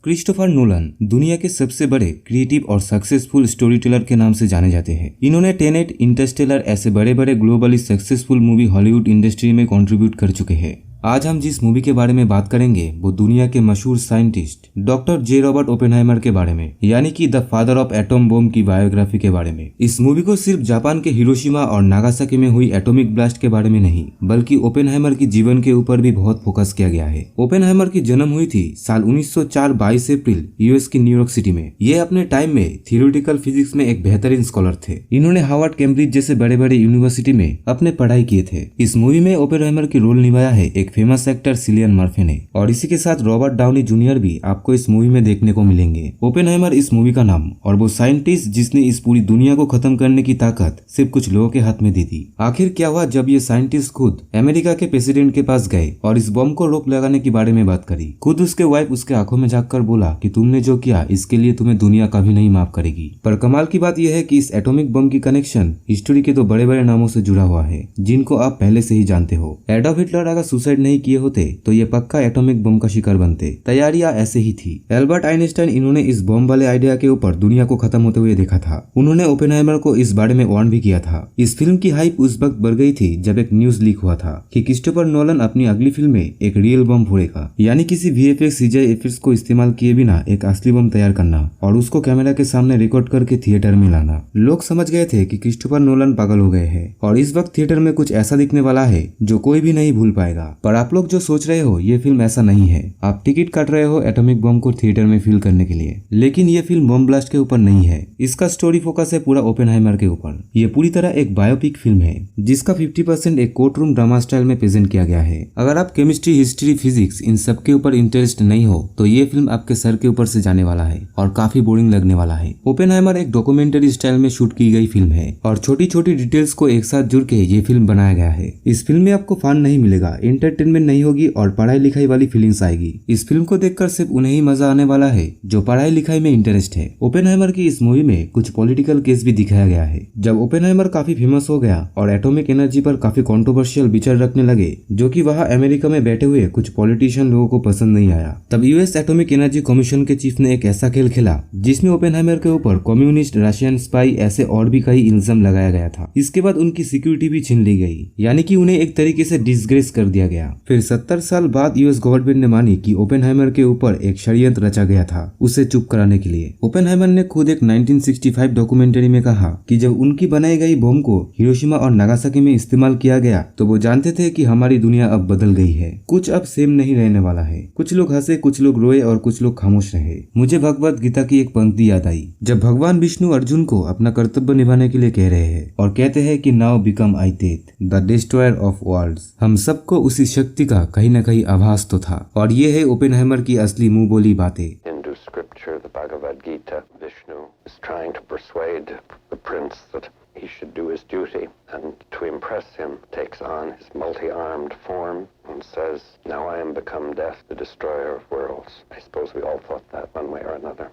Christopher Nolan दुनिया के सबसे बड़े क्रिएटिव और सक्सेसफुल स्टोरी टेलर के नाम से जाने जाते हैं। इन्होंने टेनेट, इंटरस्टेलर ऐसे बड़े बड़े globally successful movie Hollywood industry में कंट्रीब्यूट कर चुके हैं। आज हम जिस मूवी के बारे में बात करेंगे वो दुनिया के मशहूर साइंटिस्ट डॉक्टर जे रॉबर्ट ओपेनहाइमर के बारे में, यानी कि the father of atom bomb की बायोग्राफी के बारे में। इस मूवी को सिर्फ जापान के हिरोशिमा और नागासाकी में हुई एटॉमिक ब्लास्ट के बारे में नहीं, बल्कि ओपेनहाइमर की जीवन के ऊपर भी बहुत फोकस किया गया है। ओपेनहाइमर की जन्म हुई थी साल 1904 22 अप्रैल यूएस की न्यूयॉर्क सिटी में। ये अपने टाइम में थियोरेटिकल फिजिक्स में एक बेहतरीन स्कॉलर थे। इन्होंने हार्वर्ड, कैम्ब्रिज जैसे बड़े बड़े यूनिवर्सिटी में अपने पढ़ाई किए थे। इस मूवी में ओपेनहाइमर की रोल निभाया है एक फेमस एक्टर सिलियन मर्फी ने, और इसी के साथ रॉबर्ट डाउनी जूनियर भी आपको इस मूवी में देखने को मिलेंगे। ओपेनहाइमर इस मूवी का नाम, और वो साइंटिस्ट जिसने इस पूरी दुनिया को खत्म करने की ताकत सिर्फ कुछ लोगों के हाथ में दी थी। आखिर क्या हुआ जब ये साइंटिस्ट खुद अमेरिका के प्रेसिडेंट के पास गए और इस बम को रोक लगाने के बारे में बात करी। खुद उसके वाइफ उसके आंखों में झांक कर बोला कि तुमने जो किया इसके लिए तुम्हें दुनिया कभी नहीं माफ करेगी। पर कमाल की बात यह है कि इस एटॉमिक बम की कनेक्शन हिस्ट्री के दो बड़े बड़े नामों से जुड़ा हुआ है, जिनको आप पहले से ही जानते हो। एडॉल्फ हिटलर अगर सुसाइड नहीं किए होते तो ये पक्का एटॉमिक बम का शिकार बनते। तैयारियां ऐसे ही थी। एल्बर्ट आइंस्टाइन इन्होंने इस बम वाले आइडिया के ऊपर दुनिया को खत्म होते हुए देखा था। उन्होंने ओपेनहाइमर को इस बारे में वार्न भी किया था। इस फिल्म की हाइप उस वक्त बढ़ गई थी जब एक न्यूज लीक हुआ था कि क्रिस्टोफर नोलन अपनी अगली फिल्म में एक रियल बम फोड़ेगा, यानी किसी वीएफएक्स सीजीआई इफेक्ट्स को इस्तेमाल किए बिना एक असली बम तैयार करना और उसको कैमरा के सामने रिकॉर्ड करके थिएटर में लाना। लोग समझ गए थे कि क्रिस्टोफर नोलन पागल हो गए हैं और इस वक्त थिएटर में कुछ ऐसा दिखने वाला है जो कोई भी नहीं भूल पाएगा। पर आप लोग जो सोच रहे हो ये फिल्म ऐसा नहीं है। आप टिकट काट रहे हो एटॉमिक बम को थिएटर में फील करने के लिए, लेकिन ये फिल्म बम ब्लास्ट के ऊपर नहीं है। इसका स्टोरी फोकस है पूरा ओपेनहाइमर के ऊपर। ये पूरी तरह एक बायोपिक फिल्म है जिसका 50% एक कोर्ट रूम ड्रामा स्टाइल में प्रेजेंट किया गया है। अगर आप केमिस्ट्री, हिस्ट्री, फिजिक्स इन सब के ऊपर इंटरेस्ट नहीं हो तो ये फिल्म आपके सर के ऊपर से जाने वाला है और काफी बोरिंग लगने वाला है। ओपेनहाइमर एक डॉक्यूमेंट्री स्टाइल में शूट की गई फिल्म है और छोटी छोटी डिटेल्स को एक साथ जुड़ के ये फिल्म बनाया गया है। इस फिल्म में आपको फन नहीं मिलेगा, एंटरटेनमेंट नहीं होगी और पढ़ाई लिखाई वाली फीलिंग्स आएगी। इस फिल्म को देखकर सिर्फ उन्हें ही मजा आने वाला है जो पढ़ाई लिखाई में इंटरेस्ट है। ओपेनहाइमर की इस मूवी में कुछ पॉलिटिकल केस भी दिखाया गया है। जब ओपेनहाइमर काफी फेमस हो गया और एटॉमिक एनर्जी पर काफी कंट्रोवर्शियल विचार रखने लगे जो कि वहाँ अमेरिका में बैठे हुए कुछ पॉलिटिशियन लोगों को पसंद नहीं आया, तब यूएस एटॉमिक एनर्जी कमीशन के चीफ ने एक ऐसा खेल खेला जिसमें ओपेनहाइमर के ऊपर कम्युनिस्ट, रशियन स्पाई ऐसे और भी कई इल्जाम लगाया गया था। इसके बाद उनकी सिक्योरिटी भी छीन ली गई, यानी कि उन्हें एक तरीके से डिसग्रेस कर दिया गया। फिर 70 साल बाद यूएस गवर्नमेंट ने मानी कि ओपेनहाइमर के ऊपर एक षड्यंत्र रचा गया था उसे चुप कराने के लिए। ओपेनहाइमर ने खुद एक 1965 डॉक्यूमेंट्री में कहा कि जब उनकी बनाई गई बम को हिरोशिमा और नागासाकी में इस्तेमाल किया गया तो वो जानते थे कि हमारी दुनिया अब बदल गई है, कुछ अब सेम नहीं रहने वाला है। कुछ लोग हंसे, कुछ लोग रोए और कुछ लोग खामोश रहे। मुझे भगवत गीता की एक पंक्ति याद आई जब भगवान विष्णु अर्जुन को अपना कर्तव्य निभाने के लिए कह रहे हैं और कहते हैं कि नाउ बिकम आइतेत द डिस्ट्रॉयर ऑफ वर्ल्ड्स। हम सबको उसी शक्ति का कहीं न कहीं आभास तो था, और ये है ओपेनहाइमर की असली मुंह बोली बातें। Hindu scripture, the Bhagavad Gita, Vishnu is trying to persuade the prince that he should do his duty, and to impress him takes on his multi-armed form and says, "Now I am become death, the destroyer of worlds." I suppose we all thought that one way or another.